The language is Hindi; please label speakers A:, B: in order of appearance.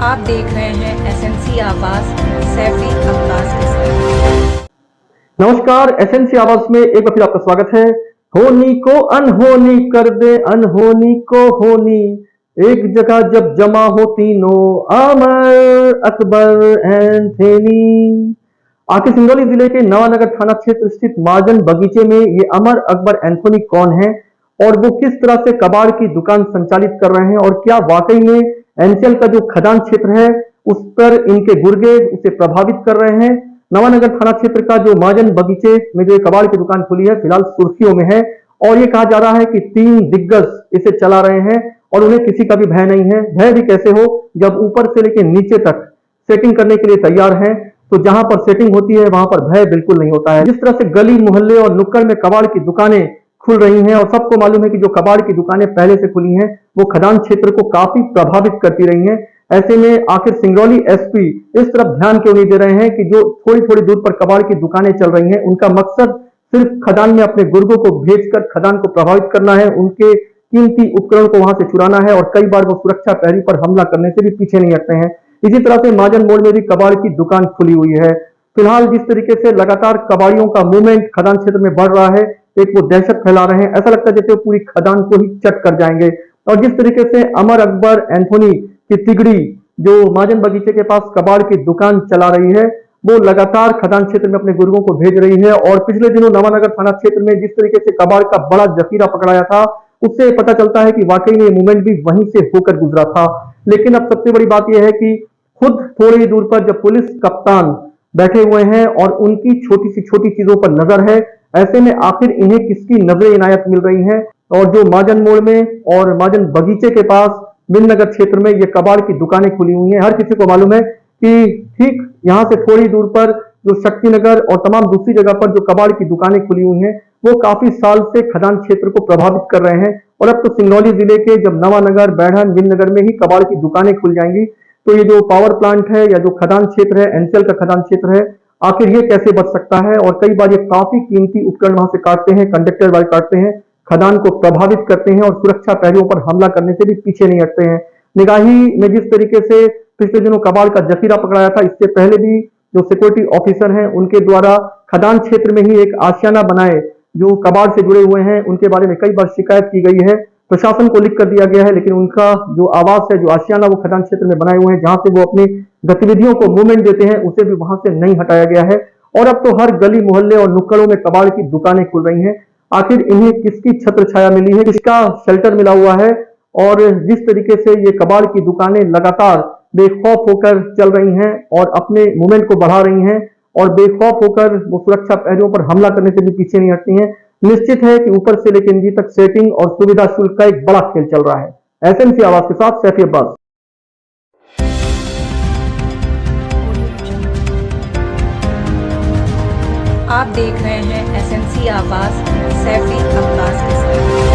A: आप देख रहे हैं एसएनसी आवाज सैफी अब्बास के साथ।
B: नमस्कार, एसएनसी आवाज में एक बार फिर आपका स्वागत है। होनी को अनहोनी कर दे, अनहोनी को होनी, एक जगह जब जमा हो तीनों, अमर, अकबर, एंथनी। आखिर सिंगरौली जिले के नवानगर थाना क्षेत्र स्थित महाजन बगीचे में ये अमर, अकबर, एंथनी कौन है और वो किस तरह से कबाड़ की दुकान संचालित कर रहे हैं, और क्या वाकई में एनसीएल का जो खदान क्षेत्र है उस पर इनके गुर्गे उसे प्रभावित कर रहे हैं। नवानगर थाना क्षेत्र का जो महाजन बगीचे में जो कबाड़ की दुकान खुली है फिलहाल सुर्खियों में है, और ये कहा जा रहा है कि 3 दिग्गज इसे चला रहे हैं और उन्हें किसी का भी भय नहीं है। भय भी कैसे हो जब ऊपर से लेकर नीचे तक सेटिंग करने के लिए तैयार हैं, तो जहां पर सेटिंग होती है वहां पर भय बिल्कुल नहीं होता है। जिस तरह से गली मोहल्ले और नुक्कड़ में कबाड़ की दुकानें खुल रही हैं, और सबको मालूम है कि जो कबाड़ की दुकानें पहले से खुली हैं वो खदान क्षेत्र को काफी प्रभावित करती रही हैं। ऐसे में आखिर सिंगरौली एसपी इस तरफ ध्यान क्यों नहीं दे रहे हैं कि जो थोड़ी थोड़ी दूर पर कबाड़ की दुकानें चल रही हैं उनका मकसद सिर्फ खदान में अपने गुर्गों को भेजकर खदान को प्रभावित करना है, उनके कीमती उपकरण को वहां से चुराना है, और कई बार वो सुरक्षा प्रहरी पर हमला करने से भी पीछे नहीं हटते हैं। इसी तरह से महाजन मोड़ में भी कबाड़ की दुकान खुली हुई है। फिलहाल जिस तरीके से लगातार कबाड़ियों का मूवमेंट खदान क्षेत्र में बढ़ रहा है, एक वो दहशत फैला रहे हैं, ऐसा लगता है जैसे वो पूरी खदान को ही चट कर जाएंगे। और जिस तरीके से अमर, अकबर, एंथनी की तिगड़ी जो महाजन बगीचे के पास कबाड़ की दुकान चला रही है वो लगातार खदान क्षेत्र में अपने गुर्गों को भेज रही है। और पिछले दिनों नवानगर थाना क्षेत्र में जिस तरीके से कबाड़ का बड़ा जखीरा पकड़ाया था उससे पता चलता है कि वाकई में मूवमेंट भी वहीं से होकर गुजरा था। लेकिन अब सबसे बड़ी बात यह है कि खुद थोड़ी ही दूर पर जब पुलिस कप्तान बैठे हुए हैं और उनकी छोटी सी छोटी चीजों पर नजर है, ऐसे में आखिर इन्हें किसकी नजर इनायत मिल रही है। और जो महाजन मोड़ में और महाजन बगीचे के पास बिननगर क्षेत्र में ये कबाड़ की दुकानें खुली हुई हैं, हर किसी को मालूम है कि ठीक यहां से थोड़ी दूर पर जो शक्तिनगर और तमाम दूसरी जगह पर जो कबाड़ की दुकानें खुली हुई हैं वो काफी साल से खदान क्षेत्र को प्रभावित कर रहे हैं। और अब तो सिंगरौली जिले के जब नवानगर, बैढ़न, बिननगर में ही कबाड़ की दुकानें खुल जाएंगी तो ये जो पावर प्लांट है या जो खदान क्षेत्र है, एनसीएल का खदान क्षेत्र है, आखिर ये कैसे बच सकता है। और कई बार ये काफी कीमती उपकरण वहां से काटते हैं, कंडक्टर वायर काटते हैं, खदान को प्रभावित करते हैं और सुरक्षा प्रहरियों पर हमला करने से भी पीछे नहीं हटते हैं। निगाही में जिस तरीके से पिछले दिनों कबाड़ का जखीरा पकड़ाया था, इससे पहले भी जो सिक्योरिटी ऑफिसर हैं उनके द्वारा खदान क्षेत्र में ही एक आशियाना बनाए जो कबाड़ से जुड़े हुए हैं उनके बारे में कई बार शिकायत की गई है, प्रशासन को लिख कर दिया गया है, लेकिन उनका जो आवास है, जो आशियाना वो खदान क्षेत्र में बनाए हुए हैं जहां से वो अपनी गतिविधियों को मूवमेंट देते हैं, उसे भी वहां से नहीं हटाया गया है। और अब तो हर गली मोहल्ले और नुक्कड़ों में कबाड़ की दुकानें खुल रही हैं। आखिर इन्हें किसकी छत्र छाया मिली है, किसका शेल्टर मिला हुआ है, और जिस तरीके से ये कबाड़ की दुकानें लगातार बेखौफ होकर चल रही हैं और अपने मूवमेंट को बढ़ा रही हैं और बेखौफ होकर वो सुरक्षा प्रहरियों पर हमला करने से भी पीछे नहीं हटती हैं, निश्चित है कि ऊपर से लेकर नीचे तक सेटिंग और सुविधा शुल्क का एक बड़ा खेल चल रहा है। एसएनसी आवाज के साथ सैफी अब्बास।
A: आप देख रहे हैं एसएनसी आवाज सैफी अब्बास के साथ।